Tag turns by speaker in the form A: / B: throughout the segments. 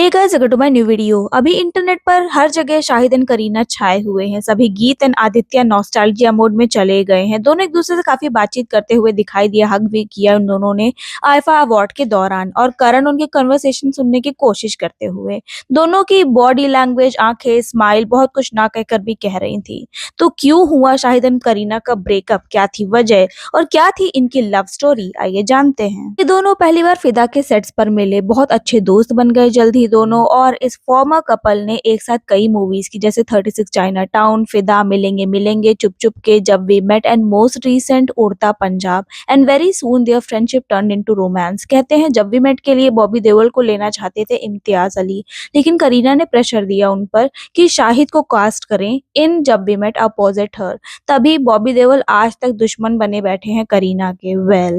A: Hey guys, welcome to my new video. अभी internet पर हर जगह शाहिद एंड करीना छाए हुए हैं। सभी गीत एंड आदित्य नॉस्टैल्जिया मोड में चले गए हैं। दोनों एक दूसरे से काफी बातचीत करते हुए दिखाई दिया, हग भी किया उन दोनों ने आईफा अवार्ड के दौरान, और करण उनके कन्वर्सेशन सुनने की कोशिश करते हुए। दोनों की बॉडी लैंग्वेज, आंखें, स्माइल बहुत कुछ ना कहकर भी कह रही थी। तो क्यों हुआ शाहिद एंड करीना का ब्रेकअप, क्या थी वजह और क्या थी इनकी लव स्टोरी, आइए जानते हैं। ये दोनों पहली बार फिदा के सेट्स पर मिले, बहुत अच्छे दोस्त बन गए जल्द ही दोनों, और इस फॉर्मर कपल ने एक साथ कई मूवीज की, जैसे 36 चाइना टाउन, फिदा, मिलेंगे मिलेंगे, चुप चुप के, Jab we met and most recent Udta Punjab. And very soon their friendship turn into romance. कहते हैं जब वी मेट के लिए बॉबी देओल को लेना चाहते थे इम्तियाज अली, लेकिन करीना ने प्रेशर दिया उन पर कि शाहिद को कास्ट करें इन जब वी मेट अपोजिट हर। तभी बॉबी देओल आज तक दुश्मन बने बैठे हैं करीना के।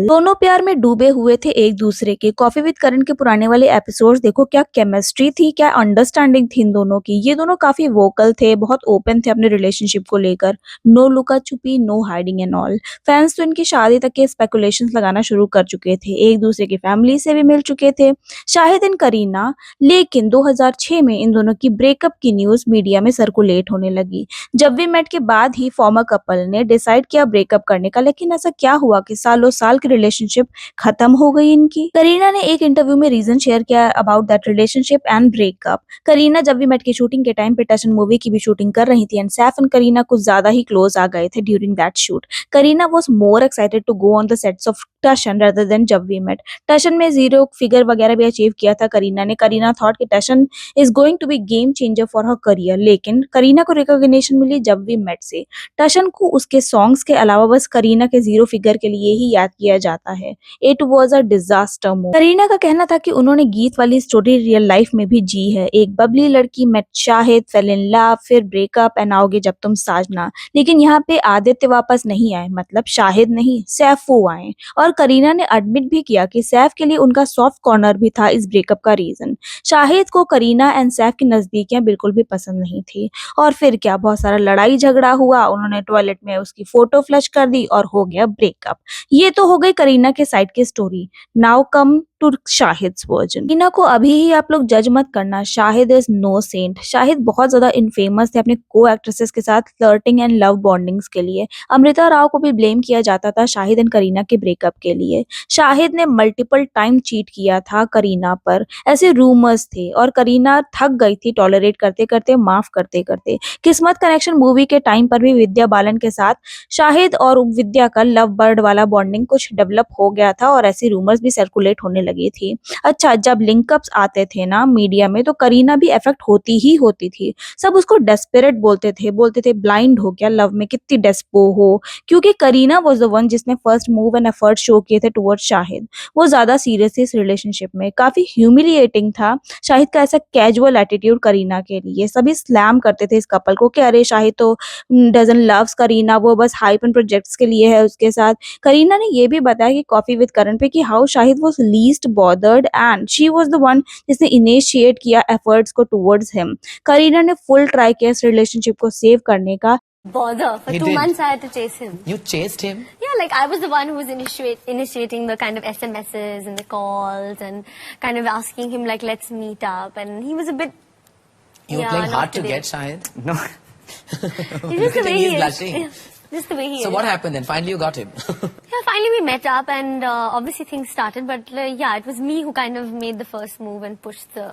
A: दोनों प्यार में डूबे हुए थे एक दूसरे के। कॉफी विद करण के पुराने वाले एपिसोड्स देखो, क्या केमिस्ट्री थी, क्या अंडरस्टैंडिंग थी इन दोनों की। ये दोनों काफी वोकल थे, बहुत ओपन थे अपने रिलेशनशिप को लेकर। नो लुका छुपी, no hiding and all. Fans तो इनकी शादी तक के स्पेकुलेशंस लगाना शुरू कर चुके थे, एक दूसरे की फैमिली से भी मिल चुके थे शाहिद एंड करीना। लेकिन 2006 में इन दोनों की ब्रेकअप की न्यूज मीडिया में सर्कुलेट होने लगी। जब वी मेट के बाद ही फॉर्मर कपल ने डिसाइड किया ब्रेकअप करने का। लेकिन ऐसा क्या हुआ कि सालों साल की रिलेशनशिप खत्म हो गई इनकी। करीना ने एक इंटरव्यू में रीजन शेयर किया about that relationship and breakup. Kareena जब वी मेट की शूटिंग के टाइम पे टशन मूवी की भी शूटिंग कर रही थी, एंड सैफ एंड करीना कुछ ज्यादा ही क्लोज आ गए थे during that shoot. Kareena was more excited to go on the sets of Tashan rather than Jab we met. Tashan में जीरो फिगर वगैरह भी अचीव किया था करीना ने। करीना थॉट कि Tashan is going to be game changer for her career, लेकिन करीना को रिकॉग्निशन मिली जब वी मेट से। टशन को उसके सॉन्ग्स के अलावा बस करीना के जीरो फिगर के लिए ही याद किया जाता है। It was a disaster move. Kareena का कहना था कि उन्होंने गीत वाली स्टोरी रियल लाइफ में भी जी है। एक बबली लड़की met Shahid, fell in love, फिर ब्रेकअप एंड आओगे जब तुम साजना। लेकिन यहाँ पे आदित्य वापस नहीं आए, मतलब शाहिद नहीं, सैफू आए। और करीना ने एडमिट भी किया कि सैफ के लिए उनका सॉफ्ट कॉर्नर भी था इस ब्रेकअप का रीजन। शाहिद को करीना एंड सैफ की नजदीकियां बिल्कुल भी पसंद नहीं थी। और फिर क्या, बहुत सारा लड़ाई झगड़ा हुआ, उन्होंने टॉयलेट में उसकी फोटो फ्लश कर दी और हो गया ब्रेकअप। ये तो हो गई करीना के साइड की story. Now come to Shahid's version. Kareena को अभी ही आप लोग जज मत करना, Shahid is no saint. Shahid बहुत ज्यादा इनफेमस थे अपने को एक्ट्रेसेस के साथ फ्लर्टिंग एंड लव बॉन्डिंग्स के लिए। अमृता राव को भी ब्लेम किया जाता था शाहिद एंड करीना के ब्रेकअप के लिए। शाहिद ने मल्टीपल टाइम चीट किया था करीना पर, ऐसे रूमर्स थे, और करीना थक गई थी टॉलरेट करते करते, माफ करते करते। किस्मत कनेक्शन मूवी के टाइम पर भी विद्या बालन के साथ शाहिद और विद्या का लव बर्ड वाला बॉन्डिंग कुछ डेवलप हो गया था, और ऐसी रूमर्स भी सर्कुलेट होने लगी थी। अच्छा, जब लिंकअप्स आते थे ना मीडिया में, तो करीना भी इफेक्ट होती ही होती थी। सब उसको डेस्परेट बोलते थे ब्लाइंड हो गया लव में, कितनी डेस्पो हो। क्योंकि करीना वाज द वन जिसने first move and effort show किए थे टुवर्ड्स शाहिद। वो ज्यादा सीरियस थी इस रिलेशनशिप में। काफी ह्यूमिलिएटिंग था शाहिद का ऐसा कैजुअल एटीट्यूड करीना के लिए। सभी स्लैम करते थे इस कपल को कि अरे शाहिद तो डजन लव्स करीना, वो बस हाइप एंड प्रोजेक्ट्स के लिए है उसके साथ। करीना ने ये भी बताया कि कॉफी विद करण पे कि how Shahid was least bothered and she was the one जिसने इनिशिएट किया एफर्ट्स को टुवर्ड्स हिम। करीना ने फुल ट्राई किया इस रिलेशनशिप को सेव करने का।
B: Bother. For
C: He
B: 2 months,
C: did.
B: I had to chase him.
C: You chased him?
B: Yeah, like I was the one who was initiating the kind of SMSs and the calls and kind of asking him like, let's meet up. And he was a bit.
C: You were
B: Yeah,
C: playing
B: not
C: hard to
B: today.
C: get Shahid? No.
B: It's just
C: Look
B: the
C: at him,
B: way
C: he's
B: he is.
C: blushing.
B: Yeah, just the way he
C: So
B: is.
C: what happened then? Finally you got him.
B: Yeah, finally we met up and obviously things started. But yeah, it was me who kind of made the first move and pushed the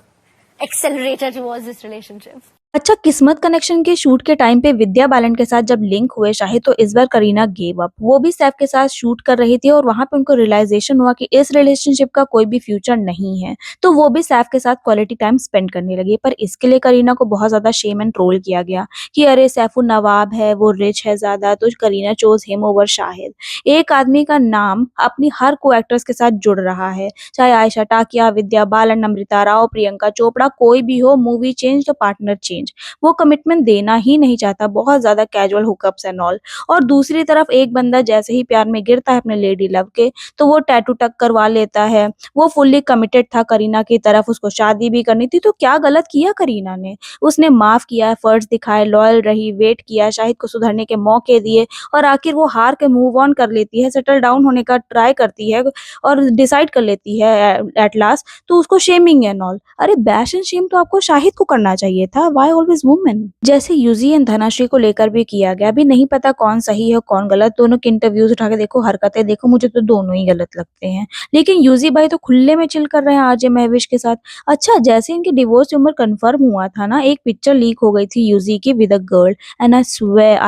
B: accelerator towards this relationship.
A: अच्छा, किस्मत connection के shoot के time पे विद्या बालन के साथ जब link हुए शाहिद, तो इस बार करीना गेव अप। वो भी सैफ के साथ शूट कर रही थी, और वहां पे उनको रियलाइजेशन हुआ कि इस रिलेशनशिप का कोई भी फ्यूचर नहीं है। तो वो भी सैफ के साथ क्वालिटी टाइम स्पेंड करने लगी। पर इसके लिए करीना को बहुत ज्यादा शेम एंड ट्रोल किया गया कि अरे सैफू नवाब है, वो रिच है ज्यादा, तो Kareena chose him over Shahid. एक आदमी का नाम अपनी हर को एक्ट्रेस के साथ जुड़ रहा है, चाहे आयशा टाकिया, विद्या बालन, अमृता राव, प्रियंका चोपड़ा, कोई भी हो। मूवी चेंज तो पार्टनर चेंज। चेंज। वो कमिटमेंट देना ही नहीं चाहता, बहुत ज़्यादा कैजुअल हुकअप्स एंड ऑल। और दूसरी तरफ एक बंदा जैसे ही प्यार में गिरता है अपने लेडी लव के, तो वो टैटू टक करवा लेता है। वो फुल्ली कमिटेड था करीना की तरफ, उसको शादी भी करनी थी, तो क्या गलत किया करीना ने? उसने माफ़ किया, फर्ज दिखाए, लॉयल रही, वेट किया, शाहिद को सुधरने के मौके दिए और आखिर वो हार के मूव ऑन कर लेती है, सेटल डाउन होने का ट्राई करती है और डिसाइड कर लेती है एट लास्ट, तो उसको शेमिंग एंड ऑल। अरे बैश एंड शेम तो आपको शाहिद को करना चाहिए था, व्हाई ऑलवेज वुमेन? जैसे यूजी एंड धनाश्री को लेकर भी किया गया। अभी नहीं पता कौन सही है कौन गलत, दोनों के इंटरव्यूज उठा के देखो, हरकतें देखो, मुझे तो दोनों ही गलत लगते हैं। लेकिन यूजी भाई तो खुले में चिल कर रहे हैं आरजे महविश के साथ। अच्छा, जैसे इनकी डिवोर्स उम्र कंफर्म हुआ था ना, एक पिक्चर लीक हो गई थी यूजी की with a girl, and I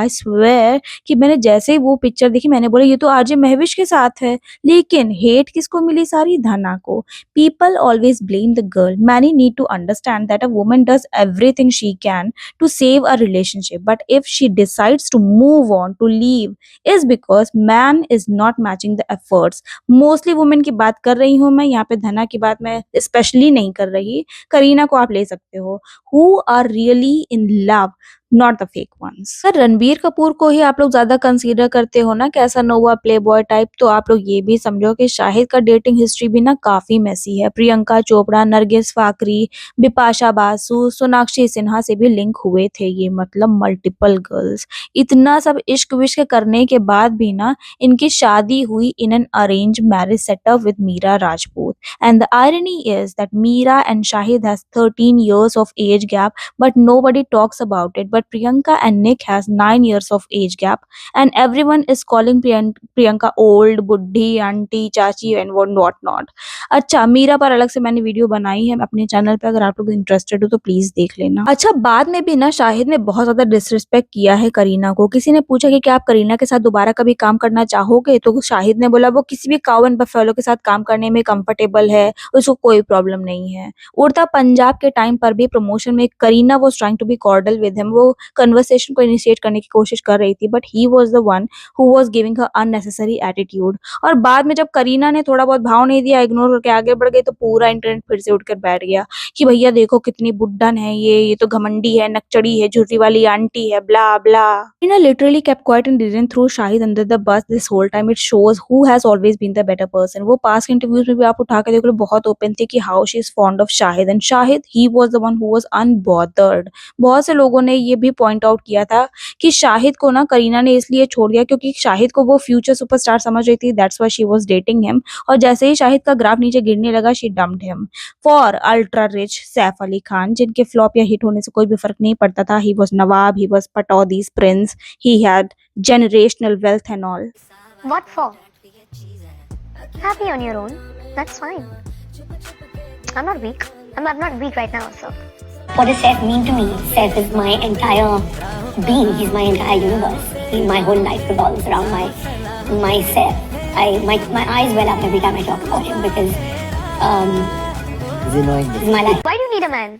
A: swear कि मैंने जैसे ही वो पिक्चर देखी, मैंने बोला ये तो आरजे महविश के साथ है। लेकिन हेट किसको मिली? सारी धना को। People always blame the girl. Many need to understand that a woman does everything she can to save a relationship, but if she decides to move on, to leave, is because man is not matching the efforts. Mostly women की बात कर रही हूँ मैं यहाँ पे, धना की बात मैं स्पेशली नहीं कर रही। करीना को आप ले सकते हो। Who are really in love, not the fake ones. Sir Ranbir Kapoor को ही आप लोग ज्यादा कंसीडर करते हो ना कैसा नोवा प्ले बॉय टाइप, तो आप लोग ये भी समझो कि शाहिद का डेटिंग हिस्ट्री भी ना काफी मेसी है। प्रियंका चोपड़ा, नरगिस फाकरी, बिपाशा बासु, सोनाक्षी सिन्हा से भी लिंक हुए थे ये, मतलब मल्टीपल गर्ल्स। इतना सब इश्क विश्क करने के बाद भी ना इनकी शादी हुई in an arrange marriage setup with Meera Rajput. And the irony is that Meera and Shahid has 13 years of age gap, but nobody talks about it. But Priyanka and Nick has 9 years of age gap, and everyone is calling Priyanka old, बुड्ढी, aunty, चाची and what not. अच्छा, मीरा पर अलग से मैंने video बनाई है अपने चैनल पे, अगर आप लोग इंटरेस्टेड हो तो प्लीज देख लेना। अच्छा, बाद में भी ना शाहिद ने बहुत ज्यादा डिसरिस्पेक्ट किया है करीना को। किसी ने पूछा कि क्या आप करीना के साथ दोबारा कभी काम करना चाहोगे, तो शाहिद ने बोला वो किसी भी काउ एंड बफेलो के साथ काम करने में कंफर्टेबल है, उसको कोई प्रॉब्लम नहीं है। उड़ता पंजाब के टाइम पर भी प्रमोशन में Kareena was trying to be cordial with him, वो कन्वर्सेशन को इनिशिएट करने की कोशिश कर रही थी, but he was the one who was giving her unnecessary attitude. और बाद में जब करीना ने थोड़ा बहुत भाव नहीं दिया, इग्नोर करके आगे बढ़ गई, तो पूरा इंटरनेट फिर से उठकर बैठ गया कि भैया देखो कितनी बुड्ढन है ये तो घमंडी है, नकचड़ी है, झुर्री वाली आंटी है, blah blah. Kareena literally kept quiet and didn't throw Shahid under the bus this whole time. It shows who has always been the better person. वो पास्ट इंटरव्यूज में भी आप उठा के देख लो, बहुत ओपन थी कि how she is fond of Shahid, and Shahid he was the one who was unbothered. बहुत से लोगों ने ये भी पॉइंट आउट किया था कि शाहिद को ना करीना ने इसलिए छोड़ दिया क्योंकि शाहिद को वो फ्यूचर सुपरस्टार समझ रही थी, that's why she was dating him. और जैसे ही शाहिद का ग्राफ नीचे गिरने लगा, she dumped him for ultra rich Saif Ali Khan, जिनके फ्लॉप या हिट होने से कोई भी फर्क नहीं पड़ता था। He was Nawab, he was Pataudi's prince, he had generational wealth and all.
B: What for? Happy on your own. That's fine. I'm not weak. I'm not weak right now, so.
D: What does Seth mean to me? Seth is my entire being. He's my entire universe. My whole life revolves around my Seth. My eyes well up every time I talk about him because he's my life.
B: Why do you need a man?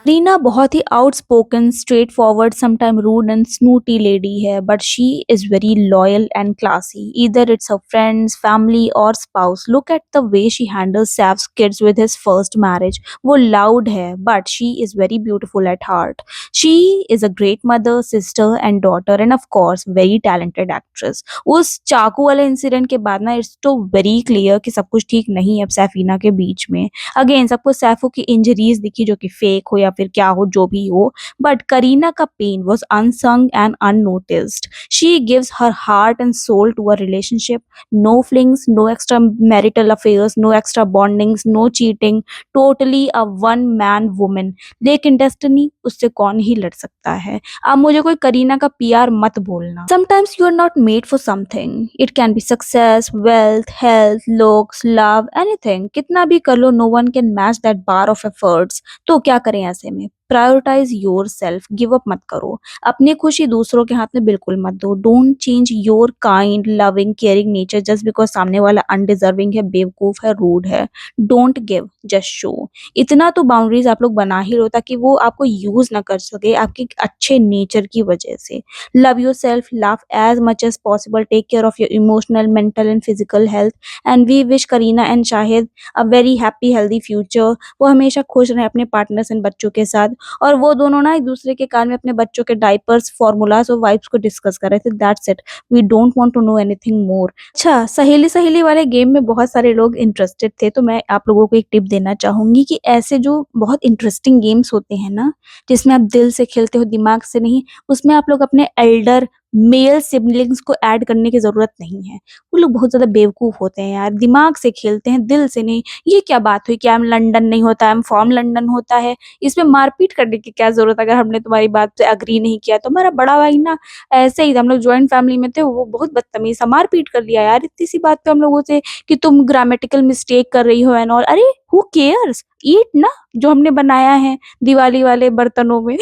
A: Reena बहुत ही outspoken, straightforward, sometime rude and snooty lady है, but she is very loyal and classy, either it's her friends, family और spouse. Look at the way she handles Saif's kids with his first marriage. वो loud है but she is very beautiful at heart. She is a great mother, sister and daughter, and of course very talented actress. उस चाकू वाले incident के बाद ना it's तो very clear कि सब कुछ ठीक नहीं है अब सैफीना के बीच में। अगेन सबको सैफू की इंजरीज दिखी जो कि फेक हो या फिर क्या हो, जो भी हो, बट करीना का pen was unsung and unnoticed. She gives her heart and soul to a relationship. No flings, no extra marital affairs, no extra bondings, no cheating. Totally a one man woman. लेकिन destiny उससे कौन ही लड़ सकता है। अब मुझे कोई करीना का पीआर मत बोलना। Sometimes you are not made for something. It can be success, wealth, health, looks, love, anything. कितना भी कर लो, no one can match that bar of efforts. तो क्या करें ऐसे में? Prioritise yourself, give up मत करो। अपनी खुशी दूसरों के हाथ में बिल्कुल मत दो। Don't change your kind, loving, caring nature just because सामने वाला अनडिजर्विंग है, बेवकूफ है, रूड है। Don't give, just show. इतना तो बाउंड्रीज आप लोग बना ही लो ताकि वो आपको यूज ना कर सके आपके अच्छे नेचर की वजह से। Love yourself, laugh as much as possible, take care of your emotional, mental and physical health, and we wish Kareena and Shahid a very happy healthy future. वो हमेशा खुश रहे अपने पार्टनर्स एंड बच्चों के साथ। बाद। और वो दोनों ना एक दूसरे के कान में अपने बच्चों के डायपर्स, फॉर्मूलाज और वाइप्स को डिस्कस कर रहे थे। That's it, we don't want to know anything more. अच्छा, सहेली सहेली वाले गेम में बहुत सारे लोग इंटरेस्टेड थे, तो मैं आप लोगों को एक टिप देना चाहूंगी कि ऐसे जो बहुत इंटरेस्टिंग गेम्स होते हैं ना, जिसमें आप दिल से खेलते हो, दिमाग से नहीं, उसमें आप लोग अपने एल्डर मेल सिबलिंग्स को ऐड करने की ज़रूरत नहीं है। वो लोग बहुत ज़्यादा बेवकूफ़ होते हैं यार, दिमाग से खेलते हैं, दिल से नहीं। ये क्या बात हुई कि आई एम लंदन नहीं होता, आई एम फ्रॉम लंदन होता है। इसमें मारपीट करने की क्या ज़रूरत है? अगर हमने तुम्हारी बात से एग्री नहीं किया तो। हमारा बड़ा भाई ना ऐसे ही था, हम लोग जॉइंट फैमिली में थे, वो बहुत बदतमीज़ था, मारपीट कर लिया यार इतनी सी बात पे हम लोगों से कि तुम ग्रामेटिकल मिस्टेक कर रही हो एंड ऑल। अरे हू केयर्स, ईट ना जो हमने बनाया है दिवाली वाले बर्तनों में।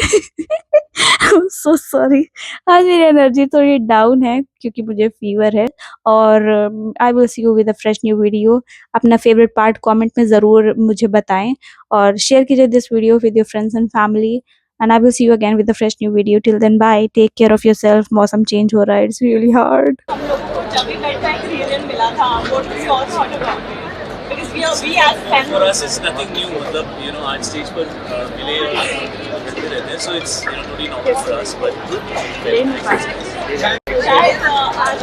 A: सो सॉरी, आज मेरी एनर्जी थोड़ी डाउन है क्योंकि मुझे फीवर है। और I will see you with a fresh new video. अपना फेवरेट पार्ट कमेंट में ज़रूर मुझे बताएं और शेयर कीजिए this video with your friends and family. And I will see you again with a fresh new video. Till then bye, take care of yourself. मौसम change हो रहा है, इट्स रियली हार्ड।
E: हम लोगों को जब भी बेड टाइम सीरियल मिला था, what was your thought about it? Because we as fans
F: For us, it's nothing new. मतलब आज स्टेज पर मिले और मिलते रहते हैं, so it's totally normal for us. But
E: शायद आज